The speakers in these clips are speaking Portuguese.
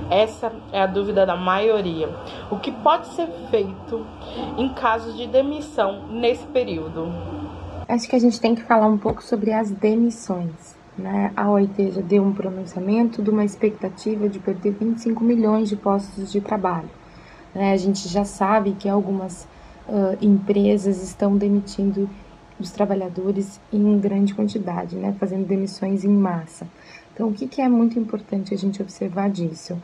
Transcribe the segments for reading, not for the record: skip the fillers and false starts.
Essa é a dúvida da maioria. O que pode ser feito em caso de demissão nesse período? Acho que a gente tem que falar um pouco sobre as demissões, né? A OIT já deu um pronunciamento de uma expectativa de perder 25 milhões de postos de trabalho. A gente já sabe que algumas empresas estão demitindo os trabalhadores em grande quantidade, né? Fazendo demissões em massa. Então, o que é muito importante a gente observar disso?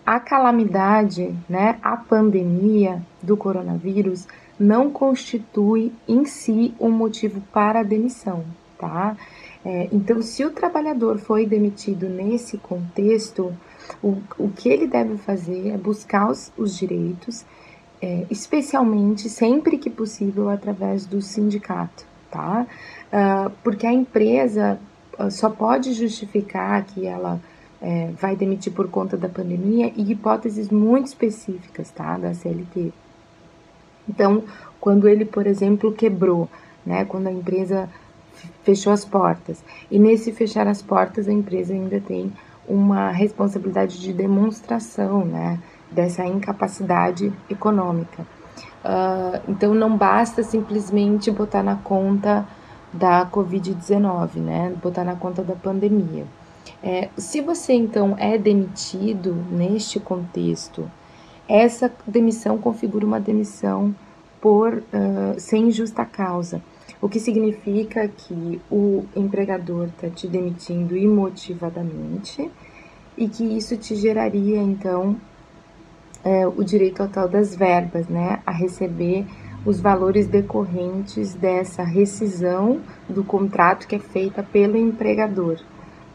A calamidade, né, a pandemia do coronavírus não constitui em si um motivo para a demissão, tá? Então, se o trabalhador foi demitido nesse contexto, o que ele deve fazer é buscar os direitos, especialmente, sempre que possível, através do sindicato, tá? Porque a empresa só pode justificar que ela vai demitir por conta da pandemia em hipóteses muito específicas, tá? Da CLT. Então, quando ele, por exemplo, quebrou, né? Quando a empresa fechou as portas. E nesse fechar as portas, a empresa ainda tem uma responsabilidade de demonstração, né? Dessa incapacidade econômica. Então, não basta simplesmente botar na conta da Covid-19, né? Botar na conta da pandemia. Se você, então, é demitido neste contexto, essa demissão configura uma demissão sem justa causa, o que significa que o empregador está te demitindo imotivadamente e que isso te geraria, então, o direito ao tal das verbas, né, a receber os valores decorrentes dessa rescisão do contrato que é feita pelo empregador,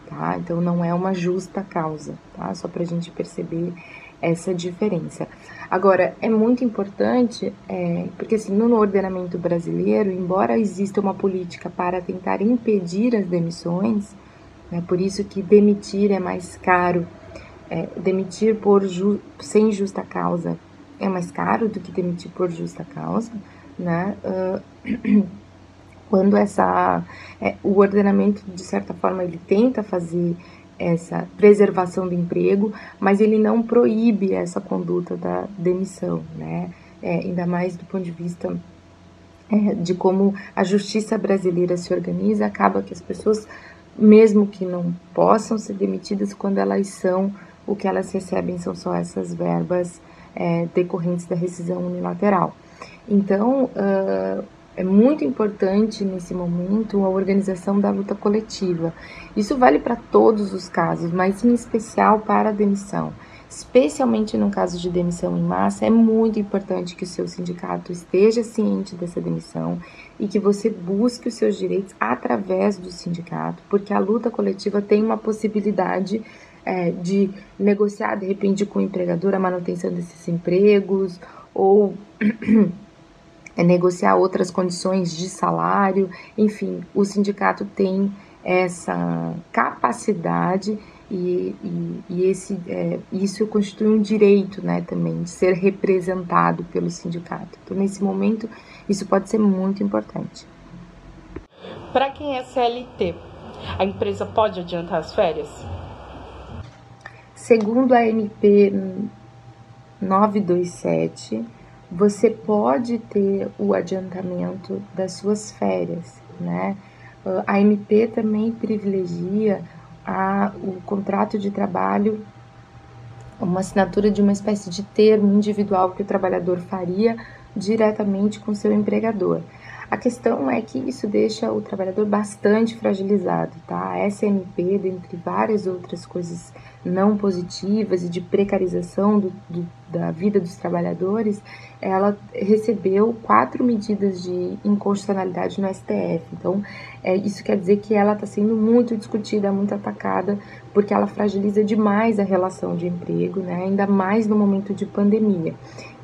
tá? Então, não é uma justa causa, tá? Só para a gente perceber essa diferença. Agora, é muito importante, porque assim, no ordenamento brasileiro, embora exista uma política para tentar impedir as demissões, né, por isso que demitir é mais caro, demitir sem justa causa é mais caro do que demitir por justa causa, né? Quando o ordenamento, de certa forma, ele tenta fazer essa preservação do emprego, mas ele não proíbe essa conduta da demissão, né? Ainda mais do ponto de vista de como a justiça brasileira se organiza, acaba que as pessoas, mesmo que não possam ser demitidas, quando elas são, o que elas recebem são só essas verbas decorrentes da rescisão unilateral. Então, é muito importante nesse momento a organização da luta coletiva. Isso vale para todos os casos, mas em especial para a demissão. Especialmente no caso de demissão em massa, é muito importante que o seu sindicato esteja ciente dessa demissão e que você busque os seus direitos através do sindicato, porque a luta coletiva tem uma possibilidade de negociar, de repente, com o empregador a manutenção desses empregos ou negociar outras condições de salário. Enfim, o sindicato tem essa capacidade e isso constitui um direito, né, também, de ser representado pelo sindicato. Então, nesse momento, isso pode ser muito importante. Para quem é CLT, a empresa pode adiantar as férias? Segundo a MP 927, você pode ter o adiantamento das suas férias, né? A MP também privilegia o contrato de trabalho, uma assinatura de uma espécie de termo individual que o trabalhador faria diretamente com seu empregador. A questão é que isso deixa o trabalhador bastante fragilizado, tá? Essa MP, dentre várias outras coisas não positivas e de precarização da vida dos trabalhadores, ela recebeu 4 medidas de inconstitucionalidade no STF. Então, isso quer dizer que ela está sendo muito discutida, muito atacada, porque ela fragiliza demais a relação de emprego, né? Ainda mais no momento de pandemia.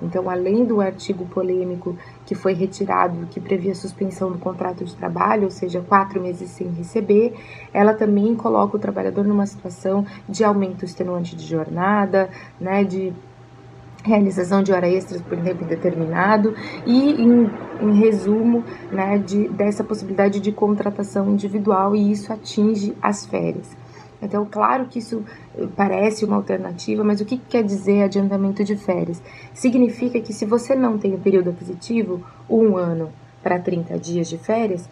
Então, além do artigo polêmico que foi retirado, que previa a suspensão do contrato de trabalho, ou seja, 4 meses sem receber, ela também coloca o trabalhador numa situação de aumento extenuante de jornada, né, de realização de hora extras por tempo indeterminado e, em resumo, né, dessa possibilidade de contratação individual, e isso atinge as férias. Então, claro que isso parece uma alternativa, mas o que quer dizer adiantamento de férias? Significa que se você não tem o período aquisitivo, 1 ano para 30 dias de férias,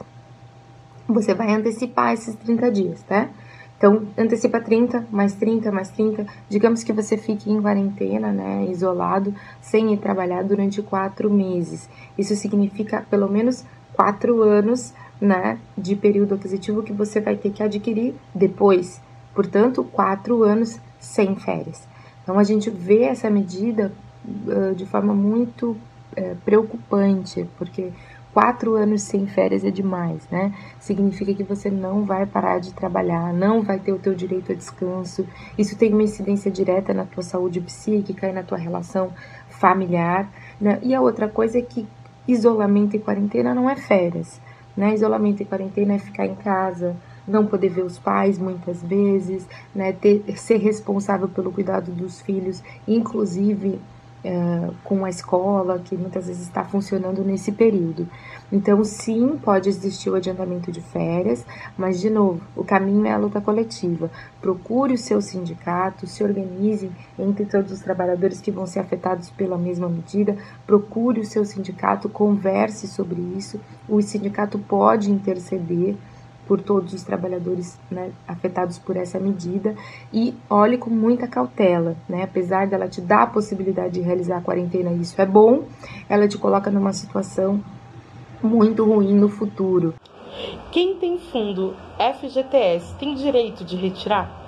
você vai antecipar esses 30 dias, tá? Então, antecipa 30, mais 30, mais 30. Digamos que você fique em quarentena, né, isolado, sem ir trabalhar durante 4 meses. Isso significa pelo menos 4 anos, né, de período aquisitivo que você vai ter que adquirir depois. Portanto, 4 anos sem férias. Então, a gente vê essa medida de forma muito preocupante, porque 4 anos sem férias é demais, né? Significa que você não vai parar de trabalhar, não vai ter o teu direito a descanso. Isso tem uma incidência direta na tua saúde psíquica e na tua relação familiar, né? E a outra coisa é que isolamento e quarentena não é férias, né? Isolamento e quarentena é ficar em casa, não poder ver os pais muitas vezes, né? Ser responsável pelo cuidado dos filhos, inclusive com a escola, que muitas vezes está funcionando nesse período. Então, sim, pode existir o adiantamento de férias, mas, de novo, o caminho é a luta coletiva. Procure o seu sindicato, se organize entre todos os trabalhadores que vão ser afetados pela mesma medida, procure o seu sindicato, converse sobre isso. O sindicato pode interceder por todos os trabalhadores, né, afetados por essa medida, e olhe com muita cautela, né? Apesar dela te dar a possibilidade de realizar a quarentena, isso é bom, ela te coloca numa situação muito ruim no futuro. Quem tem fundo FGTS tem direito de retirar?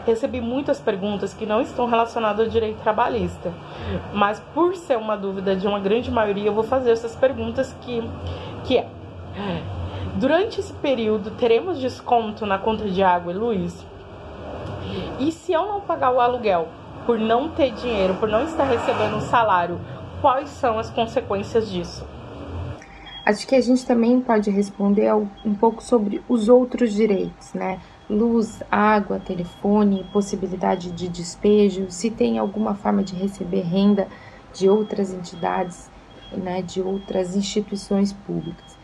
Recebi muitas perguntas que não estão relacionadas ao direito trabalhista, mas por ser uma dúvida de uma grande maioria, eu vou fazer essas perguntas que é: durante esse período teremos desconto na conta de água e luz? E se eu não pagar o aluguel por não ter dinheiro, por não estar recebendo um salário, quais são as consequências disso? Acho que a gente também pode responder um pouco sobre os outros direitos, né? Luz, água, telefone, possibilidade de despejo, se tem alguma forma de receber renda de outras entidades, né, de outras instituições públicas.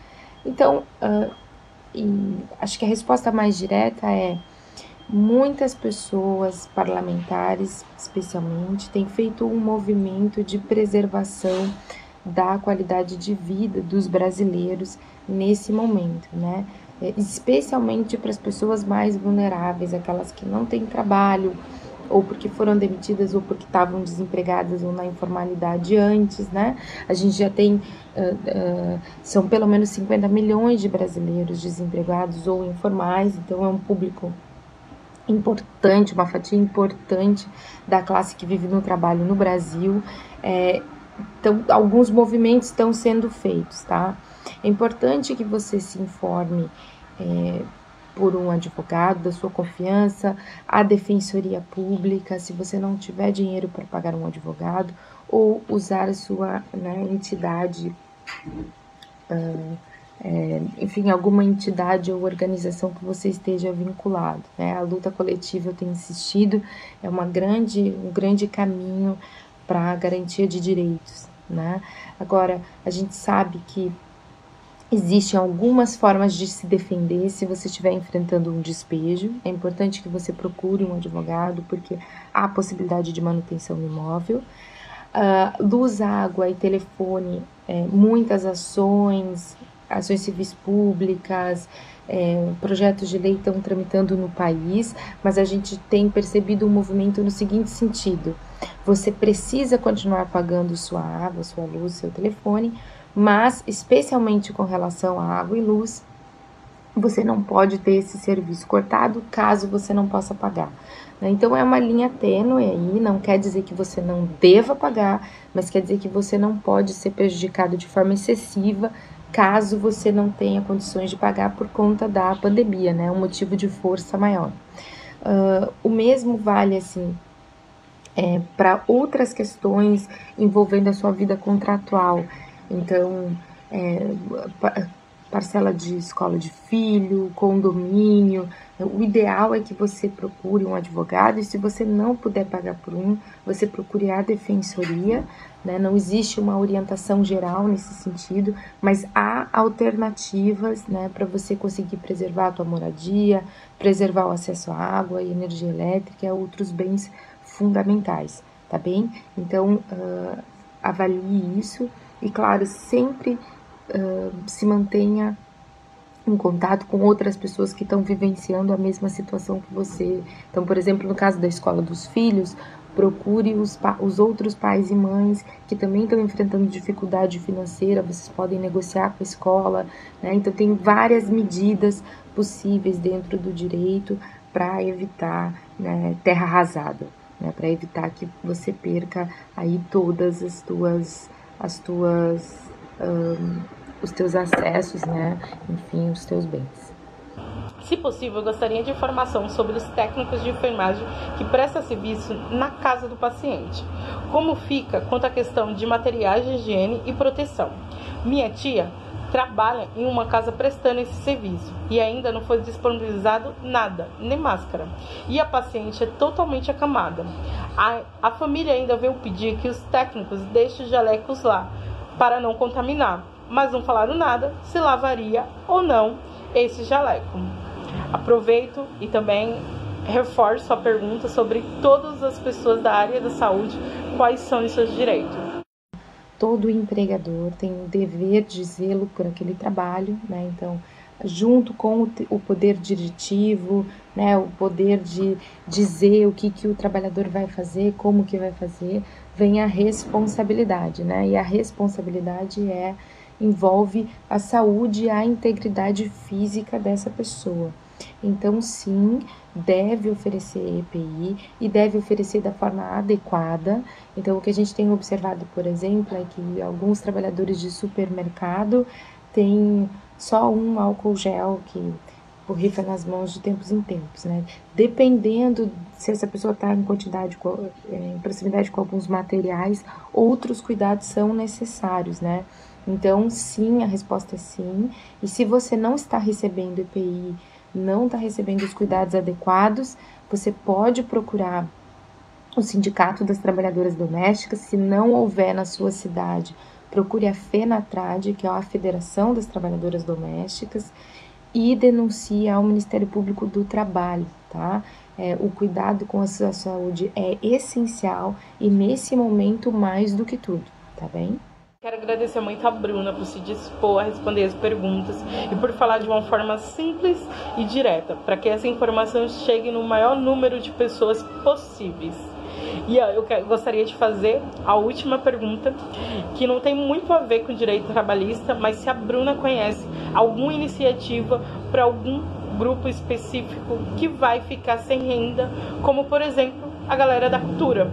Então, acho que a resposta mais direta é: muitas pessoas, parlamentares especialmente, têm feito um movimento de preservação da qualidade de vida dos brasileiros nesse momento, né? Especialmente para as pessoas mais vulneráveis, aquelas que não têm trabalho, ou porque foram demitidas, ou porque estavam desempregadas ou na informalidade antes, né? A gente já tem, são pelo menos 50 milhões de brasileiros desempregados ou informais, então é um público importante, uma fatia importante da classe que vive no trabalho no Brasil. Então, alguns movimentos estão sendo feitos, tá? É importante que você se informe por um advogado da sua confiança, a defensoria pública, se você não tiver dinheiro para pagar um advogado, ou usar a sua, né, entidade, enfim, alguma entidade ou organização que você esteja vinculado, né? A luta coletiva, eu tenho insistido, é um grande caminho para a garantia de direitos, né? Agora, a gente sabe que existem algumas formas de se defender se você estiver enfrentando um despejo. É importante que você procure um advogado, porque há possibilidade de manutenção no imóvel. Luz, água e telefone, muitas ações civis públicas, projetos de lei estão tramitando no país, mas a gente tem percebido um movimento no seguinte sentido: você precisa continuar pagando sua água, sua luz, seu telefone, mas especialmente com relação à água e luz, você não pode ter esse serviço cortado caso você não possa pagar. Então é uma linha tênue aí, não quer dizer que você não deva pagar, mas quer dizer que você não pode ser prejudicado de forma excessiva caso você não tenha condições de pagar por conta da pandemia, né? Um motivo de força maior. O mesmo vale, assim, para outras questões envolvendo a sua vida contratual. Então, parcela de escola de filho, condomínio. O ideal é que você procure um advogado e se você não puder pagar por um, você procure a defensoria, né? Não existe uma orientação geral nesse sentido, mas há alternativas, né, para você conseguir preservar a tua moradia, preservar o acesso à água e energia elétrica e a outros bens fundamentais, tá bem? Então, avalie isso e, claro, sempre se mantenha em contato com outras pessoas que estão vivenciando a mesma situação que você. Então, por exemplo, no caso da escola dos filhos, procure os outros pais e mães que também estão enfrentando dificuldade financeira, vocês podem negociar com a escola, né? Então, tem várias medidas possíveis dentro do direito para evitar, né, terra arrasada, né? Para evitar que você perca aí todas os teus acessos, né? Enfim, os teus bens. Se possível, eu gostaria de informação sobre os técnicos de enfermagem que prestam serviço na casa do paciente. Como fica quanto à questão de materiais de higiene e proteção? Minha tia trabalha em uma casa prestando esse serviço e ainda não foi disponibilizado nada, nem máscara. E a paciente é totalmente acamada. A família ainda veio pedir que os técnicos deixem os jalecos lá para não contaminar, mas não falaram nada se lavaria ou não esse jaleco. Aproveito e também reforço a pergunta sobre todas as pessoas da área da saúde, quais são os seus direitos. Todo empregador tem o dever de zelo por aquele trabalho, né? Então, junto com o poder diretivo, né? O poder de dizer o que o trabalhador vai fazer, como que vai fazer, vem a responsabilidade, né? E a responsabilidade envolve a saúde e a integridade física dessa pessoa. Então, sim, deve oferecer EPI e deve oferecer da forma adequada. Então, o que a gente tem observado, por exemplo, é que alguns trabalhadores de supermercado têm só um álcool gel que borrifa nas mãos de tempos em tempos, né? Dependendo se essa pessoa está em proximidade com alguns materiais, outros cuidados são necessários, né? Então, sim, a resposta é sim. E se você não está recebendo EPI, não está recebendo os cuidados adequados, você pode procurar o Sindicato das Trabalhadoras Domésticas. Se não houver na sua cidade, procure a FENATRAD, que é a Federação das Trabalhadoras Domésticas, e denuncie ao Ministério Público do Trabalho, tá? O cuidado com a sua saúde é essencial e nesse momento mais do que tudo, tá bem? Quero agradecer muito a Bruna por se dispor a responder as perguntas e por falar de uma forma simples e direta, para que essa informação chegue no maior número de pessoas possíveis. E eu gostaria de fazer a última pergunta, que não tem muito a ver com direito trabalhista, mas se a Bruna conhece alguma iniciativa para algum grupo específico que vai ficar sem renda, como por exemplo a galera da cultura.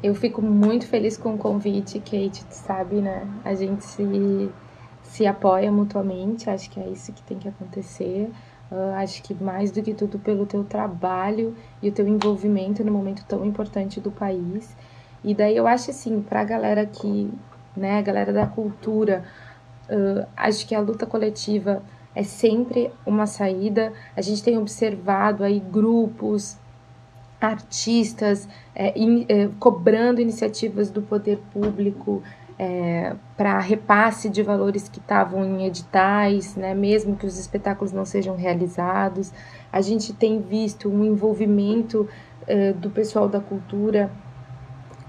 Eu fico muito feliz com o convite, Kate, tu sabe, né? A gente se apoia mutuamente, acho que é isso que tem que acontecer. Acho que mais do que tudo pelo teu trabalho e o teu envolvimento no momento tão importante do país. E daí eu acho assim, pra galera né, a galera da cultura, acho que a luta coletiva é sempre uma saída. A gente tem observado aí grupos, artistas cobrando iniciativas do poder público para repasse de valores que estavam em editais, né, mesmo que os espetáculos não sejam realizados. A gente tem visto um envolvimento do pessoal da cultura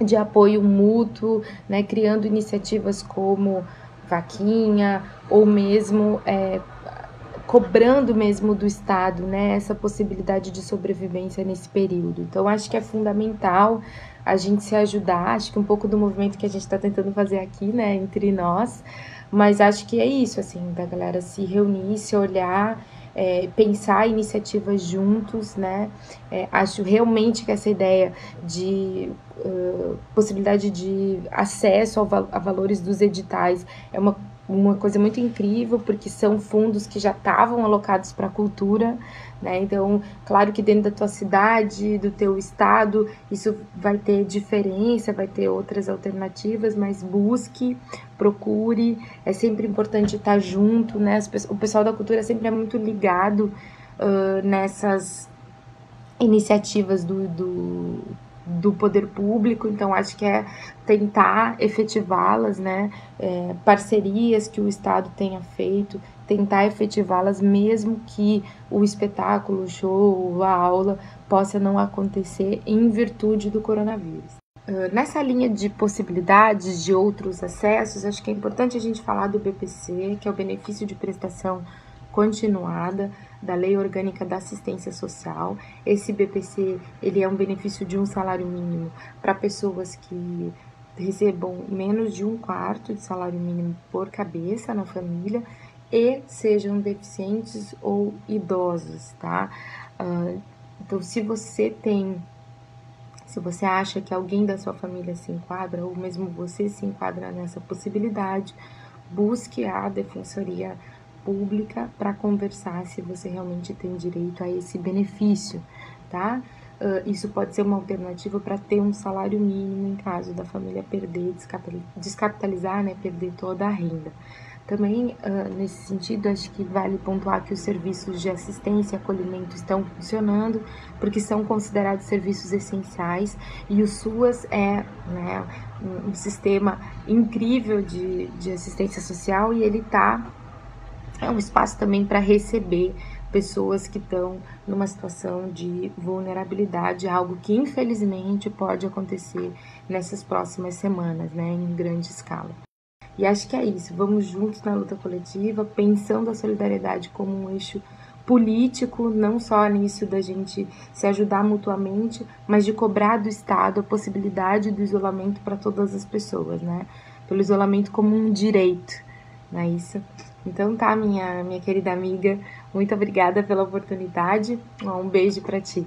de apoio mútuo, né, criando iniciativas como vaquinha ou mesmo cobrando mesmo do Estado, né, essa possibilidade de sobrevivência nesse período. Então, acho que é fundamental a gente se ajudar, acho que um pouco do movimento que a gente está tentando fazer aqui, né, entre nós, mas acho que é isso, assim, da galera se reunir, se olhar, pensar iniciativas juntos, né, acho realmente que essa ideia de possibilidade de acesso a valores dos editais é uma uma coisa muito incrível, porque são fundos que já estavam alocados para a cultura, né? Então, claro que dentro da tua cidade, do teu estado, isso vai ter diferença, vai ter outras alternativas, mas busque, procure, é sempre importante estar junto, né? O pessoal da cultura sempre é muito ligado nessas iniciativas do poder público, então acho que é tentar efetivá-las, né? Parcerias que o Estado tenha feito, tentar efetivá-las, mesmo que o espetáculo, o show, a aula possa não acontecer em virtude do coronavírus. Nessa linha de possibilidades de outros acessos, acho que é importante a gente falar do BPC, que é o benefício de prestação continuada da Lei Orgânica da Assistência Social. Esse BPC, ele é um benefício de um salário mínimo para pessoas que recebam menos de 1/4 de salário mínimo por cabeça na família e sejam deficientes ou idosos, tá? Então, se você acha que alguém da sua família se enquadra, ou mesmo você se enquadra nessa possibilidade, busque a Defensoria Pública para conversar se você realmente tem direito a esse benefício, tá? Isso pode ser uma alternativa para ter um salário mínimo em caso da família perder, descapitalizar, né, perder toda a renda. Também, nesse sentido, acho que vale pontuar que os serviços de assistência e acolhimento estão funcionando, porque são considerados serviços essenciais, e o SUAS é, né, um sistema incrível de assistência social, e ele é um espaço também para receber pessoas que estão numa situação de vulnerabilidade, algo que infelizmente pode acontecer nessas próximas semanas, né, em grande escala. E acho que é isso, vamos juntos na luta coletiva, pensando a solidariedade como um eixo político, não só nisso da gente se ajudar mutuamente, mas de cobrar do Estado a possibilidade do isolamento para todas as pessoas, né? Pelo isolamento como um direito, não é isso? Então tá, minha querida amiga, muito obrigada pela oportunidade, um beijo para ti.